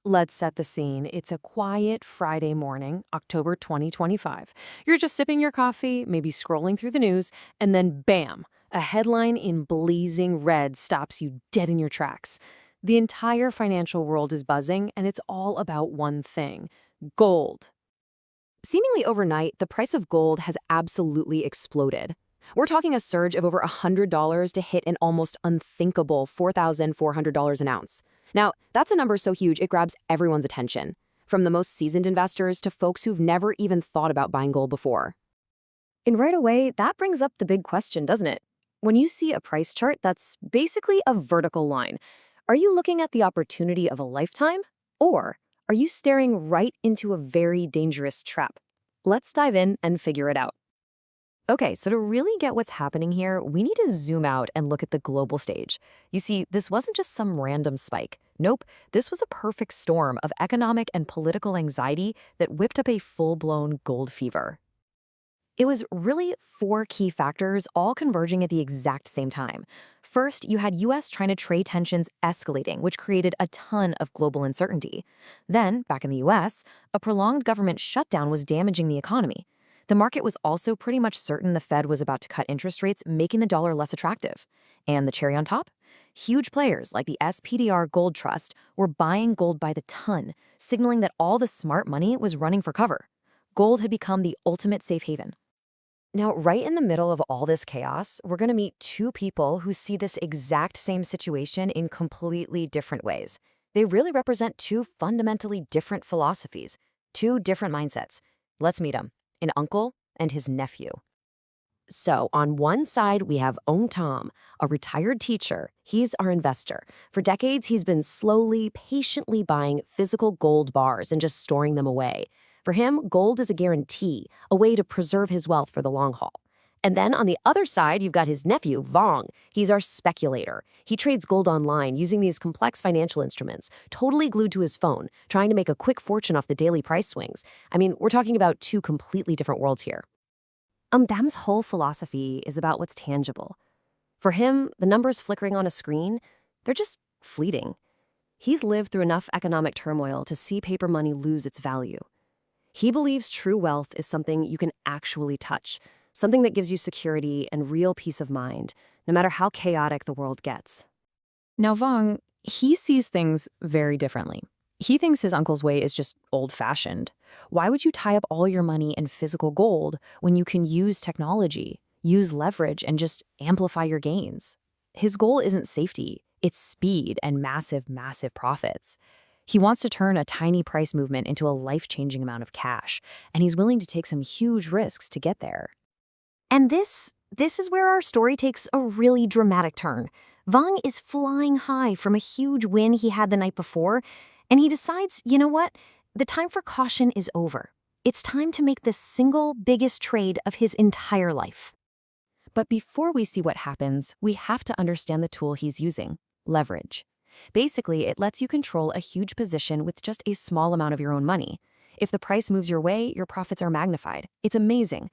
Let's set the scene. It's a quiet Friday morning, October 2025. You're just sipping your coffee, maybe scrolling through the news, and then bam, a headline in blazing red stops you dead in your tracks. The entire financial world is buzzing, and it's all about one thing: gold. Seemingly overnight, the price of gold has absolutely exploded. We're talking a surge of over $100 to hit an almost unthinkable $4,400 an ounce. Now, that's a number so huge it grabs everyone's attention, from the most seasoned investors to folks who've never even thought about buying gold before. And right away, that brings up the big question, doesn't it? When you see a price chart that's basically a vertical line, are you looking at the opportunity of a lifetime? Or are you staring right into a very dangerous trap? Let's dive in and figure it out. Okay, so to really get what's happening here, we need to zoom out and look at the global stage. You see, this wasn't just some random spike. Nope, this was a perfect storm of economic and political anxiety that whipped up a full-blown gold fever. It was really four key factors all converging at the exact same time. First, you had US-China trade tensions escalating, which created a ton of global uncertainty. Then, back in the US, a prolonged government shutdown was damaging the economy. The market was also pretty much certain the Fed was about to cut interest rates, making the dollar less attractive. And the cherry on top? Huge players like the SPDR Gold Trust were buying gold by the ton, signaling that all the smart money was running for cover. Gold had become the ultimate safe haven. Now, right in the middle of all this chaos, we're going to meet two people who see this exact same situation in completely different ways. They really represent two fundamentally different philosophies, two different mindsets. Let's meet them, an uncle and his nephew. So, on one side, we have Ong Tom, a retired teacher. He's our investor. For decades, he's been slowly, patiently buying physical gold bars and just storing them away. For him, gold is a guarantee, a way to preserve his wealth for the long haul. And then on the other side, you've got his nephew, Vong. He's our speculator. He trades gold online using these complex financial instruments, totally glued to his phone, trying to make a quick fortune off the daily price swings. I mean, we're talking about two completely different worlds here. Dam's whole philosophy is about what's tangible. For him, the numbers flickering on a screen, they're just fleeting. He's lived through enough economic turmoil to see paper money lose its value. He believes true wealth is something you can actually touch, something that gives you security and real peace of mind, no matter how chaotic the world gets. Now, Vong, he sees things very differently. He thinks his uncle's way is just old-fashioned. Why would you tie up all your money in physical gold when you can use technology, use leverage, and just amplify your gains? His goal isn't safety, it's speed and massive, massive profits. He wants to turn a tiny price movement into a life-changing amount of cash, and he's willing to take some huge risks to get there. And this is where our story takes a really dramatic turn. Vong is flying high from a huge win he had the night before, and he decides, you know what? The time for caution is over. It's time to make the single biggest trade of his entire life. But before we see what happens, we have to understand the tool he's using: leverage. Basically, it lets you control a huge position with just a small amount of your own money. If the price moves your way, your profits are magnified. It's amazing.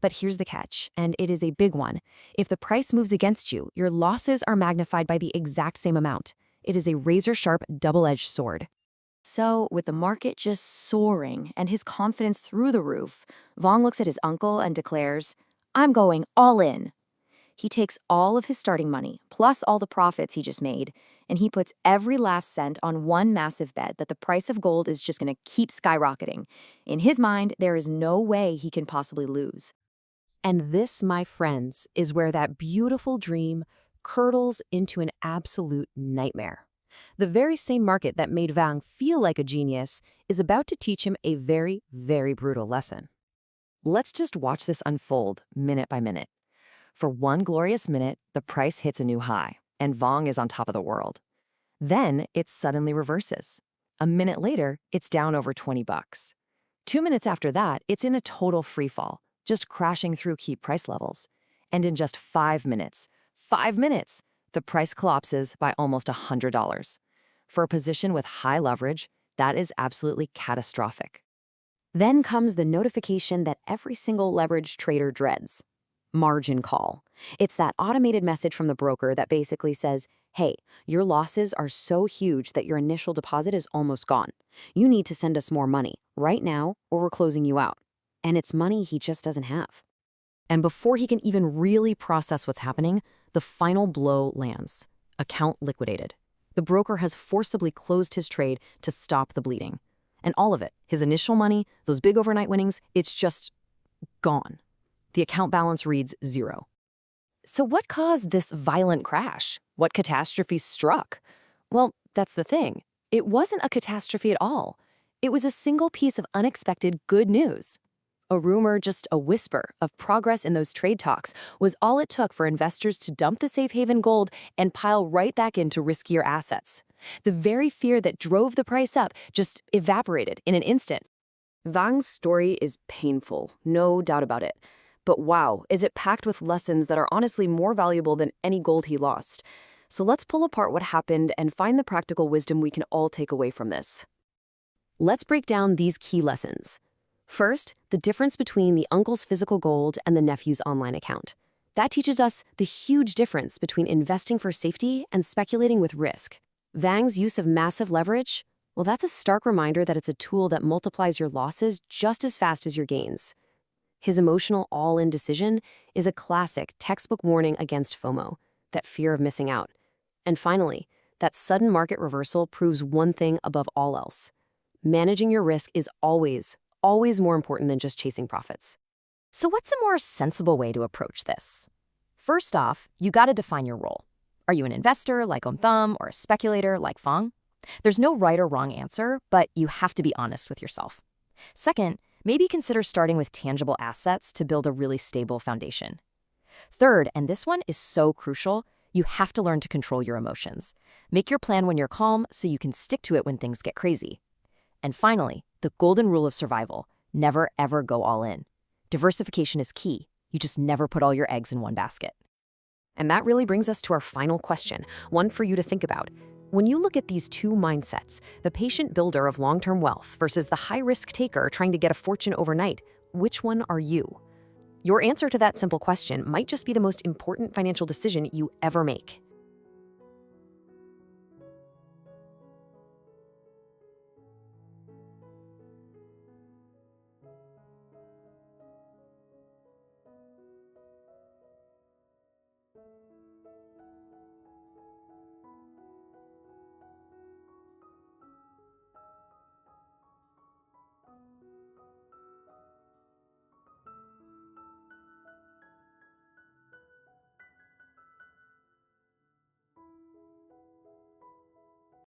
But here's the catch, and it is a big one. If the price moves against you, your losses are magnified by the exact same amount. It is a razor-sharp, double-edged sword. So, with the market just soaring and his confidence through the roof, Vong looks at his uncle and declares, "I'm going all in." He takes all of his starting money, plus all the profits he just made, and he puts every last cent on one massive bet that the price of gold is just going to keep skyrocketing. In his mind, there is no way he can possibly lose. And this, my friends, is where that beautiful dream curdles into an absolute nightmare. The very same market that made Vang feel like a genius is about to teach him a very, very brutal lesson. Let's just watch this unfold minute by minute. For one glorious minute, the price hits a new high, and Vong is on top of the world. Then it suddenly reverses. A minute later, it's down over 20 bucks. 2 minutes after that, it's in a total free fall, just crashing through key price levels. And in just 5 minutes, the price collapses by almost $100. For a position with high leverage, that is absolutely catastrophic. Then comes the notification that every single leverage trader dreads. Margin call. It's that automated message from the broker that basically says, hey, your losses are so huge that your initial deposit is almost gone. You need to send us more money right now or we're closing you out. And it's money he just doesn't have. And before he can even really process what's happening, the final blow lands. Account liquidated. The broker has forcibly closed his trade to stop the bleeding. And all of it, his initial money, those big overnight winnings, it's just gone. The account balance reads 0. So what caused this violent crash? What catastrophe struck? Well, that's the thing. It wasn't a catastrophe at all. It was a single piece of unexpected good news. A rumor, just a whisper of progress in those trade talks, was all it took for investors to dump the safe haven gold and pile right back into riskier assets. The very fear that drove the price up just evaporated in an instant. Wang's story is painful, no doubt about it. But wow, is it packed with lessons that are honestly more valuable than any gold he lost. So let's pull apart what happened and find the practical wisdom we can all take away from this. Let's break down these key lessons. First, the difference between the uncle's physical gold and the nephew's online account. That teaches us the huge difference between investing for safety and speculating with risk. Wang's use of massive leverage, well, that's a stark reminder that it's a tool that multiplies your losses just as fast as your gains. His emotional all-in decision is a classic textbook warning against FOMO, that fear of missing out. And finally, that sudden market reversal proves one thing above all else. Managing your risk is always more important than just chasing profits. So what's a more sensible way to approach this? First off, you gotta define your role. Are you an investor like Thumb or a speculator like Fang? There's no right or wrong answer, but you have to be honest with yourself. Second, maybe consider starting with tangible assets to build a really stable foundation. Third, and this one is so crucial, you have to learn to control your emotions. Make your plan when you're calm so you can stick to it when things get crazy. And finally, the golden rule of survival: never ever go all in. Diversification is key. You just never put all your eggs in one basket. And that really brings us to our final question, one for you to think about. When you look at these two mindsets, the patient builder of long-term wealth versus the high-risk taker trying to get a fortune overnight, which one are you? Your answer to that simple question might just be the most important financial decision you ever make.